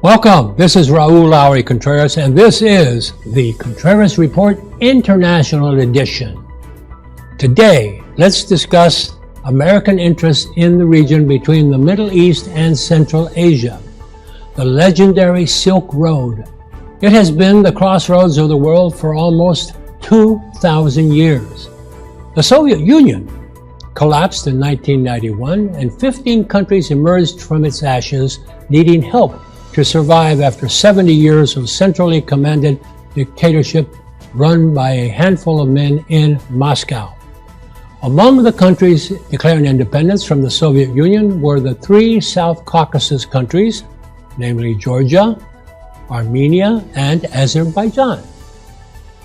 Welcome, this is Raul Lowry Contreras, and this is the Contreras Report International Edition. Today, let's discuss American interests in the region between the Middle East and Central Asia, the legendary Silk Road. It has been the crossroads of the world for almost 2,000 years. The Soviet Union collapsed in 1991, and 15 countries emerged from its ashes, needing help to survive after 70 years of centrally commanded dictatorship run by a handful of men in Moscow. Among the countries declaring independence from the Soviet Union were the three South Caucasus countries, namely Georgia, Armenia, and Azerbaijan.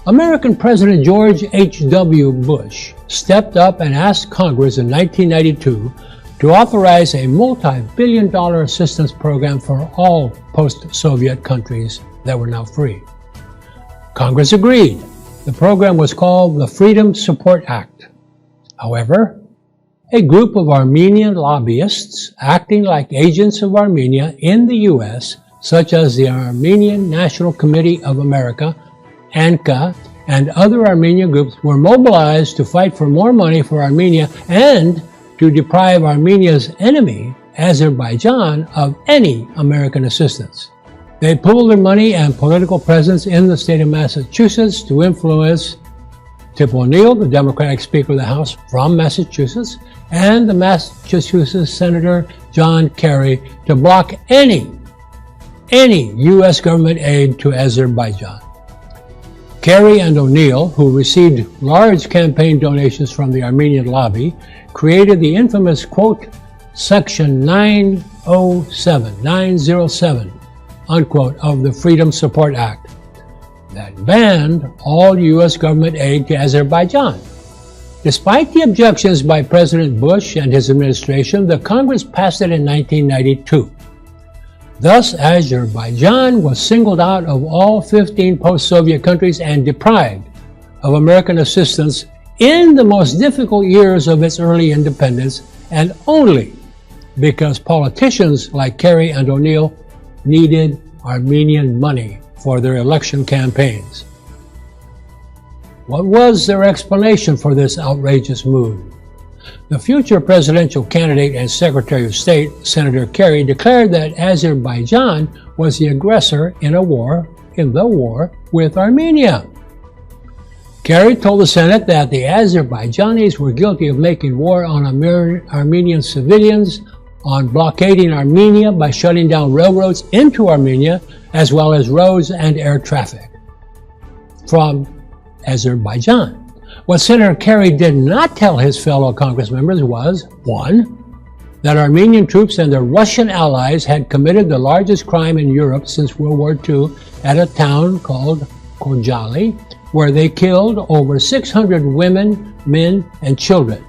American President George H.W. Bush stepped up and asked Congress in 1992 to authorize a multi-billion-dollar assistance program for all post-Soviet countries that were now free. Congress agreed. The program was called the Freedom Support Act. However, a group of Armenian lobbyists acting like agents of Armenia in the U.S., such as the Armenian National Committee of America, ANCA, and other Armenian groups were mobilized to fight for more money for Armenia and to deprive Armenia's enemy, Azerbaijan, of any American assistance. They pooled their money and political presence in the state of Massachusetts to influence Tip O'Neill, the Democratic Speaker of the House from Massachusetts, and the Massachusetts Senator John Kerry to block any U.S. government aid to Azerbaijan. Kerry and O'Neill, who received large campaign donations from the Armenian lobby, created the infamous, quote, Section 907, unquote, of the Freedom Support Act that banned all U.S. government aid to Azerbaijan. Despite the objections by President Bush and his administration, the Congress passed it in 1992. Thus, Azerbaijan was singled out of all 15 post-Soviet countries and deprived of American assistance in the most difficult years of its early independence, and only because politicians like Kerry and O'Neill needed Armenian money for their election campaigns. What was their explanation for this outrageous move? The future presidential candidate and Secretary of State, Senator Kerry, declared that Azerbaijan was the aggressor in the war with Armenia. Kerry told the Senate that the Azerbaijanis were guilty of making war on Armenian civilians, on blockading Armenia by shutting down railroads into Armenia, as well as roads and air traffic from Azerbaijan. What Senator Kerry did not tell his fellow Congress members was, 1, that Armenian troops and their Russian allies had committed the largest crime in Europe since World War II at a town called Khojaly, where they killed over 600 women, men, and children.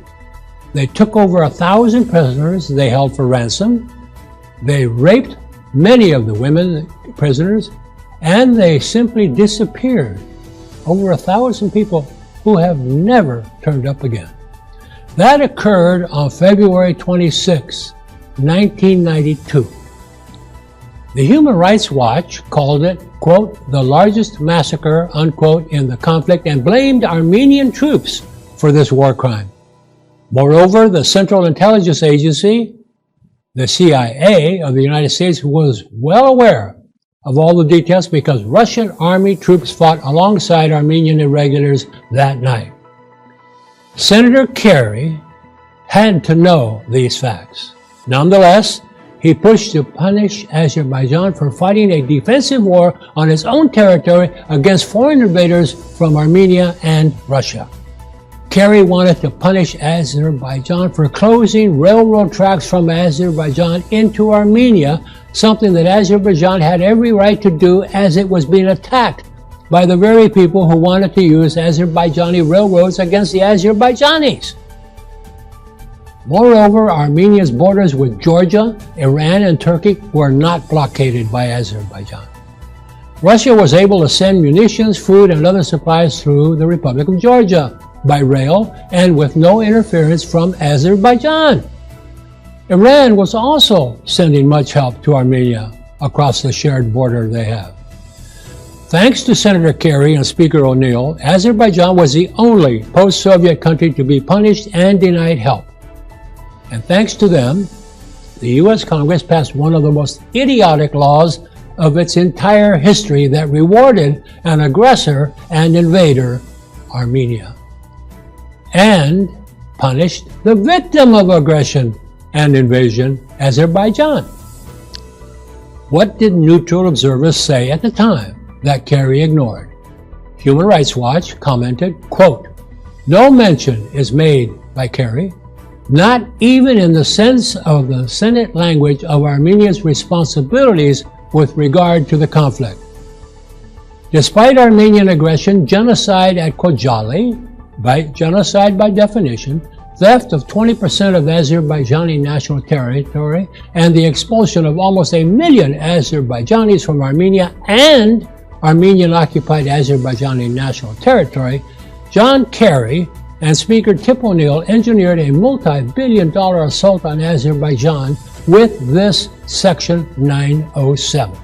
They took over 1,000 prisoners they held for ransom. They raped many of the women prisoners, and they simply disappeared. Over 1,000 people who have never turned up again. That occurred on February 26, 1992. The Human Rights Watch called it, quote, the largest massacre, unquote, in the conflict, and blamed Armenian troops for this war crime. Moreover, the Central Intelligence Agency, the CIA of the United States, was well aware of all the details because Russian army troops fought alongside Armenian irregulars that night. Senator Kerry had to know these facts. Nonetheless, he pushed to punish Azerbaijan for fighting a defensive war on its own territory against foreign invaders from Armenia and Russia. Kerry wanted to punish Azerbaijan for closing railroad tracks from Azerbaijan into Armenia, something that Azerbaijan had every right to do as it was being attacked by the very people who wanted to use Azerbaijani railroads against the Azerbaijanis. Moreover, Armenia's borders with Georgia, Iran, and Turkey were not blockaded by Azerbaijan. Russia was able to send munitions, food, and other supplies through the Republic of Georgia by rail and with no interference from Azerbaijan. Iran was also sending much help to Armenia across the shared border they have. Thanks to Senator Kerry and Speaker O'Neill, Azerbaijan was the only post-Soviet country to be punished and denied help. And thanks to them, the U.S. Congress passed one of the most idiotic laws of its entire history that rewarded an aggressor and invader, Armenia, and punished the victim of aggression and invasion, Azerbaijan. What did neutral observers say at the time that Kerry ignored? Human Rights Watch commented, quote, "No mention is made by Kerry, not even in the sense of the Senate language, of Armenia's responsibilities with regard to the conflict. Despite Armenian aggression, genocide at Khojaly, genocide by definition, theft of 20% of Azerbaijani national territory, and the expulsion of almost 1 million Azerbaijanis from Armenia and Armenian-occupied Azerbaijani national territory, John Kerry and Speaker Tip O'Neill engineered a multi-billion-dollar assault on Azerbaijan with this Section 907.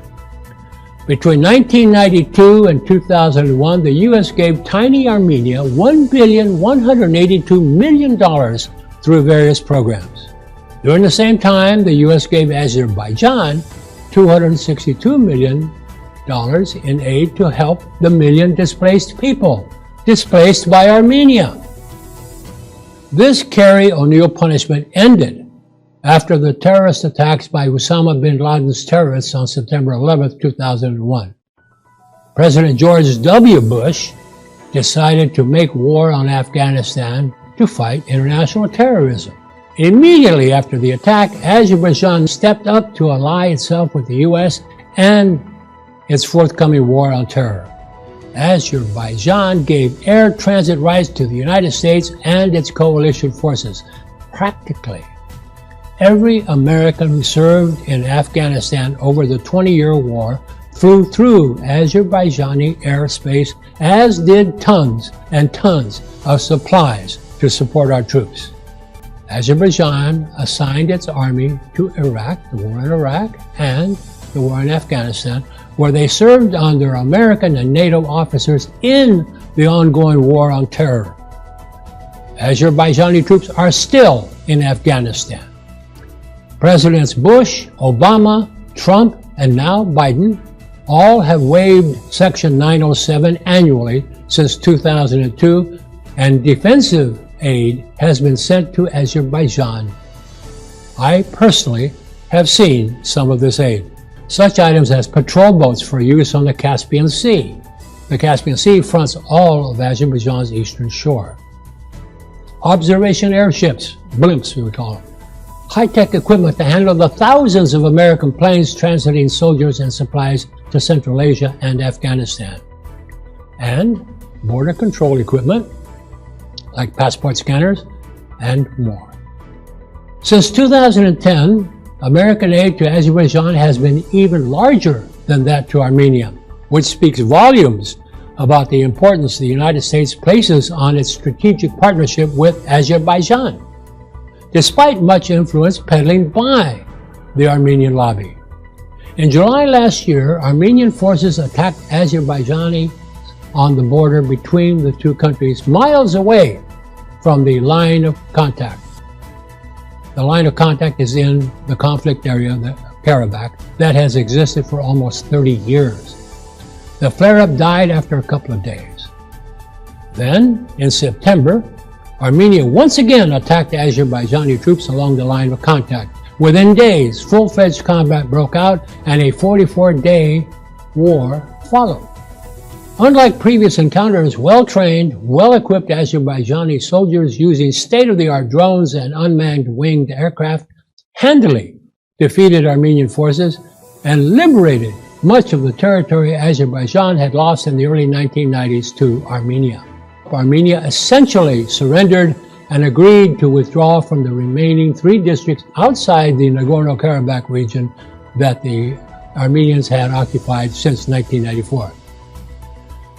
Between 1992 and 2001, the U.S. gave tiny Armenia $1.182 billion through various programs. During the same time, the U.S. gave Azerbaijan $262 million in aid to help the million displaced people displaced by Armenia. This Kerry-O'Neill punishment ended after the terrorist attacks by Osama bin Laden's terrorists on September 11, 2001. President George W. Bush decided to make war on Afghanistan to fight international terrorism. Immediately after the attack, Azerbaijan stepped up to ally itself with the U.S. and its forthcoming war on terror. Azerbaijan gave air transit rights to the United States and its coalition forces. Practically every American who served in Afghanistan over the 20-year war flew through Azerbaijani airspace, as did tons and tons of supplies to support our troops. Azerbaijan assigned its army to Iraq, the war in Iraq, and the war in Afghanistan, where they served under American and NATO officers in the ongoing war on terror. Azerbaijani troops are still in Afghanistan. Presidents Bush, Obama, Trump, and now Biden all have waived Section 907 annually since 2002, and defensive aid has been sent to Azerbaijan. I personally have seen some of this aid. Such items as patrol boats for use on the Caspian Sea. The Caspian Sea fronts all of Azerbaijan's eastern shore. Observation airships, blimps we would call them. High-tech equipment to handle the thousands of American planes transiting soldiers and supplies to Central Asia and Afghanistan. And border control equipment, like passport scanners, and more. Since 2010, American aid to Azerbaijan has been even larger than that to Armenia, which speaks volumes about the importance the United States places on its strategic partnership with Azerbaijan, despite much influence peddling by the Armenian lobby. In July last year, Armenian forces attacked Azerbaijani on the border between the two countries, miles away from the line of contact. The line of contact is in the conflict area, the Karabakh, that has existed for almost 30 years. The flare-up died after a couple of days. Then, in September, Armenia once again attacked Azerbaijani troops along the line of contact. Within days, full-fledged combat broke out and a 44-day war followed. Unlike previous encounters, well-trained, well-equipped Azerbaijani soldiers using state-of-the-art drones and unmanned winged aircraft handily defeated Armenian forces and liberated much of the territory Azerbaijan had lost in the early 1990s to Armenia. Armenia essentially surrendered and agreed to withdraw from the remaining 3 districts outside the Nagorno-Karabakh region that the Armenians had occupied since 1994.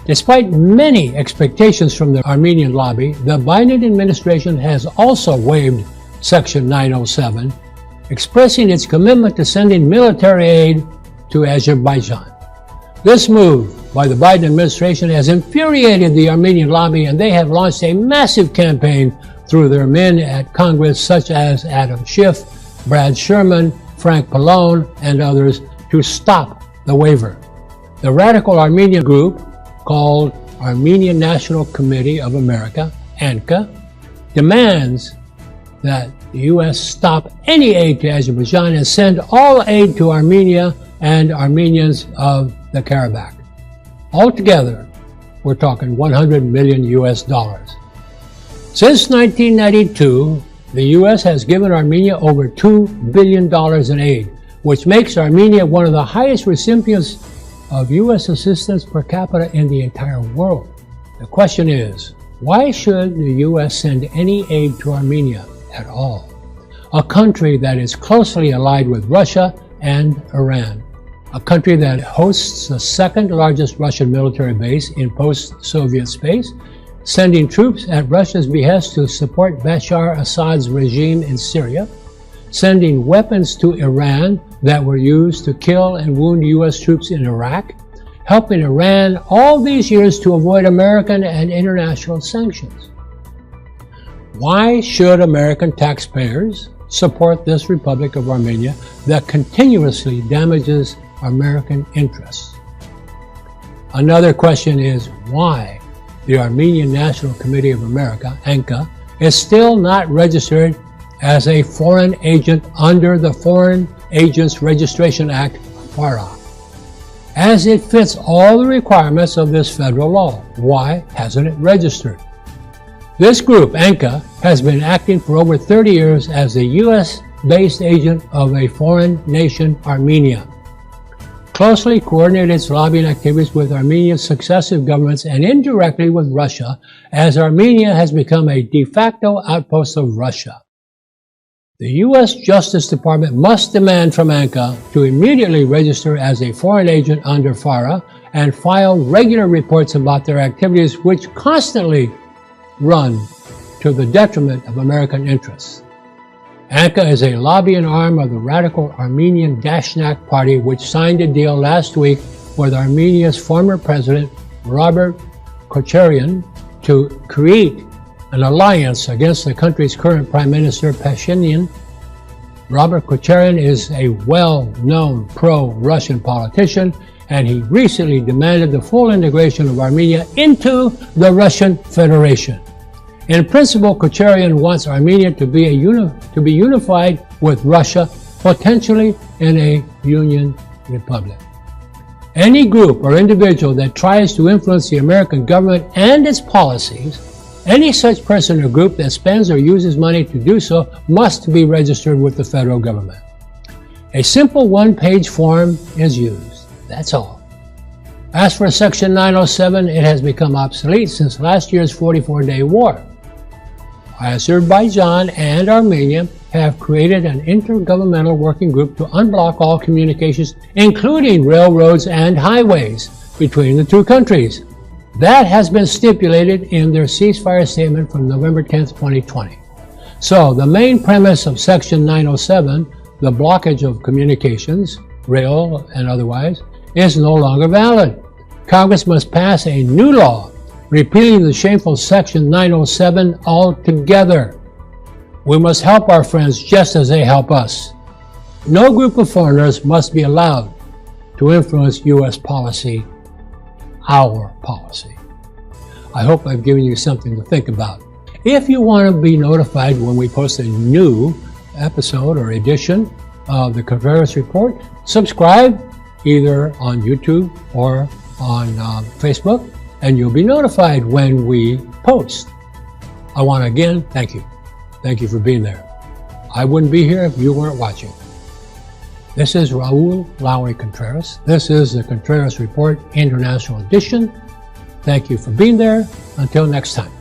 Despite many expectations from the Armenian lobby, the Biden administration has also waived Section 907, expressing its commitment to sending military aid to Azerbaijan. This move by the Biden administration has infuriated the Armenian lobby, and they have launched a massive campaign through their men at Congress, such as Adam Schiff, Brad Sherman, Frank Pallone, and others, to stop the waiver. The radical Armenian group, called Armenian National Committee of America, ANCA, demands that the U.S. stop any aid to Azerbaijan and send all aid to Armenia and Armenians of the Karabakh. Altogether, we're talking $100 million US. Since 1992, the U.S. has given Armenia over $2 billion in aid, which makes Armenia one of the highest recipients of U.S. assistance per capita in the entire world. The question is, why should the U.S. send any aid to Armenia at all? A country that is closely allied with Russia and Iran. A country that hosts the second largest Russian military base in post-Soviet space, sending troops at Russia's behest to support Bashar Assad's regime in Syria, sending weapons to Iran that were used to kill and wound U.S. troops in Iraq, helping Iran all these years to avoid American and international sanctions. Why should American taxpayers support this Republic of Armenia that continuously damages American interests? Another question is why the Armenian National Committee of America, ANCA, is still not registered as a foreign agent under the Foreign Agents Registration Act, FARA, as it fits all the requirements of this federal law. Why hasn't it registered? This group, ANCA, has been acting for over 30 years as a U.S.-based agent of a foreign nation, Armenia. Closely coordinated its lobbying activities with Armenia's successive governments and indirectly with Russia, as Armenia has become a de facto outpost of Russia. The U.S. Justice Department must demand from ANCA to immediately register as a foreign agent under FARA and file regular reports about their activities, which constantly run to the detriment of American interests. ANCA is a lobbying arm of the radical Armenian Dashnak Party, which signed a deal last week with Armenia's former president, Robert Contreras, to create an alliance against the country's current Prime Minister, Pashinyan. Robert Contreras is a well-known pro-Russian politician, and he recently demanded the full integration of Armenia into the Russian Federation. In principle, Contreras wants Armenia to be unified with Russia, potentially in a union republic. Any group or individual that tries to influence the American government and its policies, any such person or group that spends or uses money to do so must be registered with the federal government. A simple one-page form is used. That's all. As for Section 907, it has become obsolete since last year's 44-day war. Azerbaijan and Armenia have created an intergovernmental working group to unblock all communications, including railroads and highways, between the two countries. That has been stipulated in their ceasefire statement from November 10, 2020. So the main premise of Section 907, the blockage of communications, rail and otherwise, is no longer valid. Congress must pass a new law repealing the shameful Section 907 altogether. We must help our friends just as they help us. No group of foreigners must be allowed to influence U.S. policy, our policy. I hope I've given you something to think about. If you want to be notified when we post a new episode or edition of the Contreras Report, subscribe either on YouTube or on Facebook, and you'll be notified when we post. I want to again thank you. Thank you for being there. I wouldn't be here if you weren't watching. This is Raul Lowry Contreras. This is the Contreras Report International Edition. Thank you for being there. Until next time.